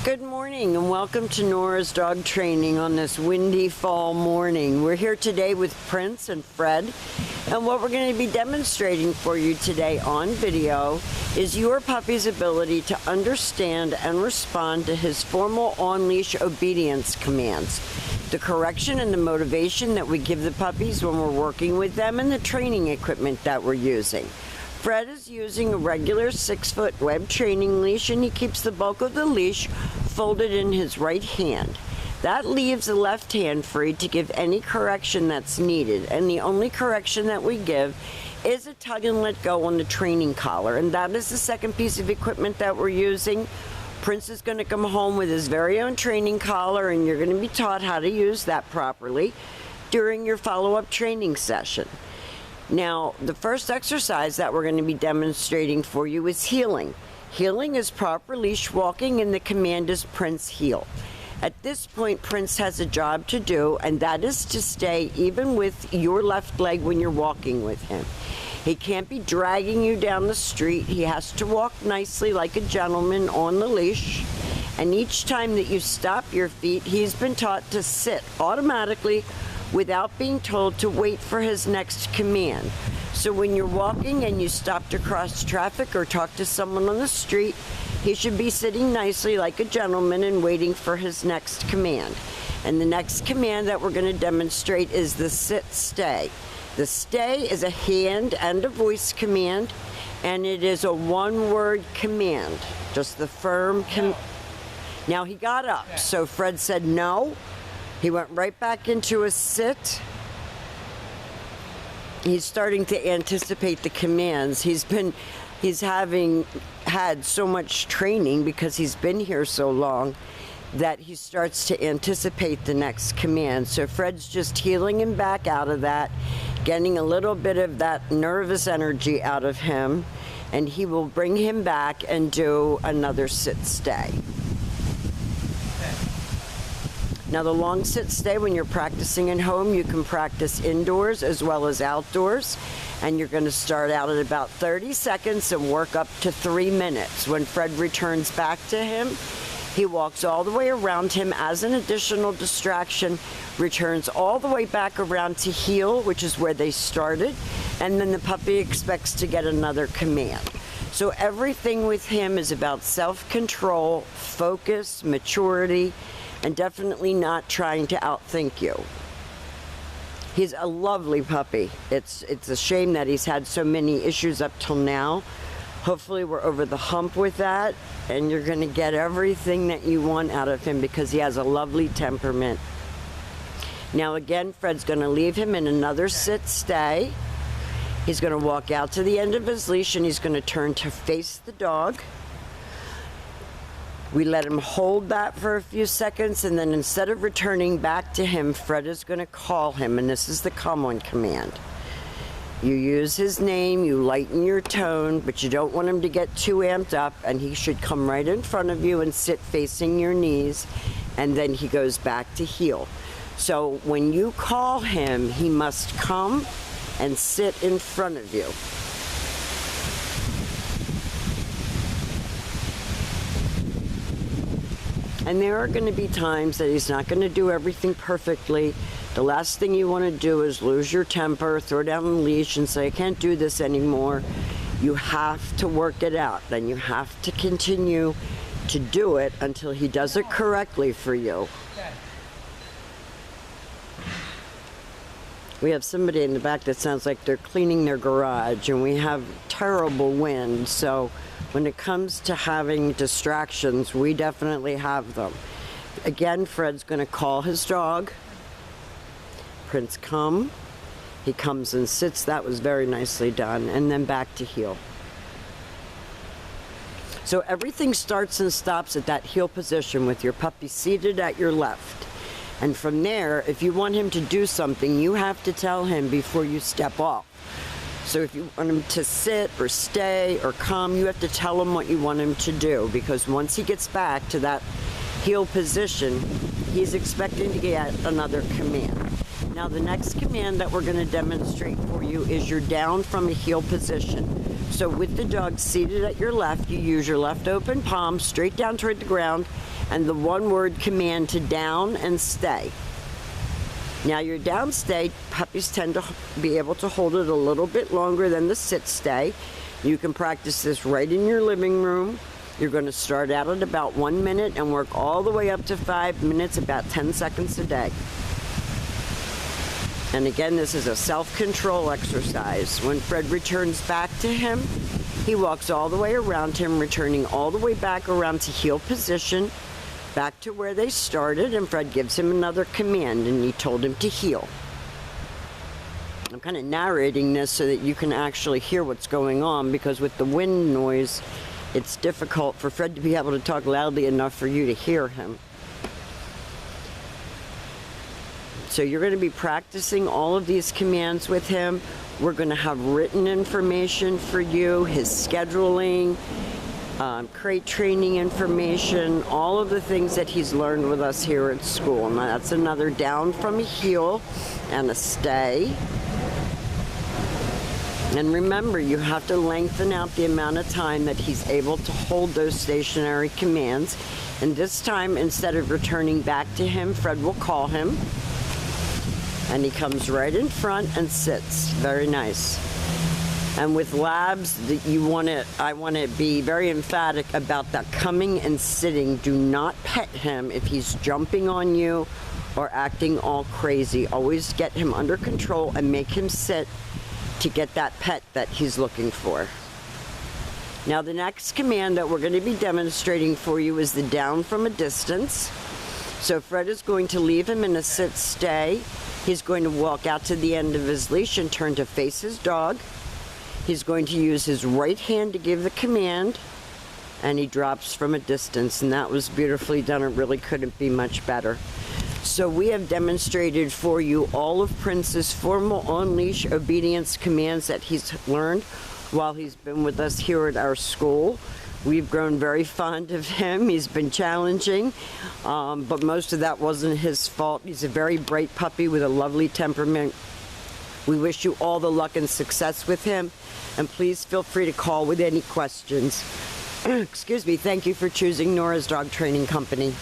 Good morning and welcome to Nora's Dog Training on this windy fall morning. We're here today with Prince and Fred, and what we're going to be demonstrating for you today on video is your puppy's ability to understand and respond to his formal on-leash obedience commands, the correction and the motivation that we give the puppies when we're working with them, and the training equipment that we're using. Fred is using a regular 6-foot web training leash, and he keeps the bulk of the leash folded in his right hand. That leaves the left hand free to give any correction that's needed, and the only correction that we give is a tug and let go on the training collar, and that is the second piece of equipment that we're using. Prince is going to come home with his very own training collar, and you're going to be taught how to use that properly during your follow-up training session. Now, the first exercise that we're going to be demonstrating for you is heeling. Heeling is proper leash walking, and the command is Prince heel. At this point, Prince has a job to do, and that is to stay even with your left leg when you're walking with him. He can't be dragging you down the street. He has to walk nicely like a gentleman on the leash. And each time that you stop your feet, he's been taught to sit automatically without being told to wait for his next command. So when you're walking and you stop to cross traffic or talk to someone on the street, he should be sitting nicely like a gentleman and waiting for his next command. And the next command that we're going to demonstrate is the sit stay. The stay is a hand and a voice command, and it is a one-word command, just the firm command. Now he got up, so Fred said no. He went right back into a sit. He's starting to anticipate the commands. He's having had so much training because he's been here so long that he starts to anticipate the next command. So Fred's just healing him back out of that, getting a little bit of that nervous energy out of him, and he will bring him back and do another sit stay. Now, the long sit stay, when you're practicing at home, you can practice indoors as well as outdoors. And you're going to start out at about 30 seconds and work up to 3 minutes. When Fred returns back to him, he walks all the way around him as an additional distraction, returns all the way back around to heel, which is where they started, and then the puppy expects to get another command. So everything with him is about self-control, focus, maturity, and definitely not trying to outthink you. He's a lovely puppy. It's a shame that he's had so many issues up till now. Hopefully we're over the hump with that, and you're going to get everything that you want out of him because he has a lovely temperament. Now again, Fred's going to leave him in another sit stay. He's going to walk out to the end of his leash, and he's going to turn to face the dog. We let him hold that for a few seconds, and then instead of returning back to him, Fred is going to call him, and this is the come on command. You use his name, you lighten your tone, but you don't want him to get too amped up, and he should come right in front of you and sit facing your knees, and then he goes back to heel. So when you call him, he must come and sit in front of you. And there are going to be times that he's not going to do everything perfectly. The last thing you want to do is lose your temper, throw down the leash and say, I can't do this anymore. You have to work it out. Then you have to continue to do it until he does it correctly for you. We have somebody in the back that sounds like they're cleaning their garage, and we have terrible wind, so when it comes to having distractions, we definitely have them. Again, Fred's going to call his dog. Prince, come. He comes and sits. That was very nicely done. And then back to heel. So everything starts and stops at that heel position with your puppy seated at your left. And from there, if you want him to do something, you have to tell him before you step off. So if you want him to sit or stay or come, you have to tell him what you want him to do, because once he gets back to that heel position, he's expecting to get another command. Now the next command that we're going to demonstrate for you is you're down from a heel position. So with the dog seated at your left, you use your left open palm straight down toward the ground, and the one-word command to down and stay. Now your down stay, puppies tend to be able to hold it a little bit longer than the sit stay. You can practice this right in your living room. You're going to start out at about 1 minute and work all the way up to 5 minutes, about 10 seconds a day. And again, this is a self-control exercise. When Fred returns back to him, he walks all the way around him, returning all the way back around to heel position, back to where they started, and Fred gives him another command, and he told him to heel. I'm kind of narrating this so that you can actually hear what's going on, because with the wind noise, it's difficult for Fred to be able to talk loudly enough for you to hear him. So you're going to be practicing all of these commands with him. We're going to have written information for you, his scheduling, crate training information, all of the things that he's learned with us here at school. Now that's another down from a heel and a stay. And remember, you have to lengthen out the amount of time that he's able to hold those stationary commands. And this time, instead of returning back to him, Fred will call him. And he comes right in front and sits. Very nice. And with labs, I want to be very emphatic about that coming and sitting. Do not pet him if he's jumping on you or acting all crazy. Always get him under control and make him sit to get that pet that he's looking for. Now the next command that we're going to be demonstrating for you is the down from a distance. So Fred is going to leave him in a sit stay. He's going to walk out to the end of his leash and turn to face his dog. He's going to use his right hand to give the command, and he drops from a distance, and that was beautifully done. It really couldn't be much better. So we have demonstrated for you all of Prince's formal on-leash obedience commands that he's learned while he's been with us here at our school. We've grown very fond of him. He's been challenging, but most of that wasn't his fault. He's a very bright puppy with a lovely temperament. We wish you all the luck and success with him, and please feel free to call with any questions. Excuse me. Thank you for choosing Nora's Dog Training Company.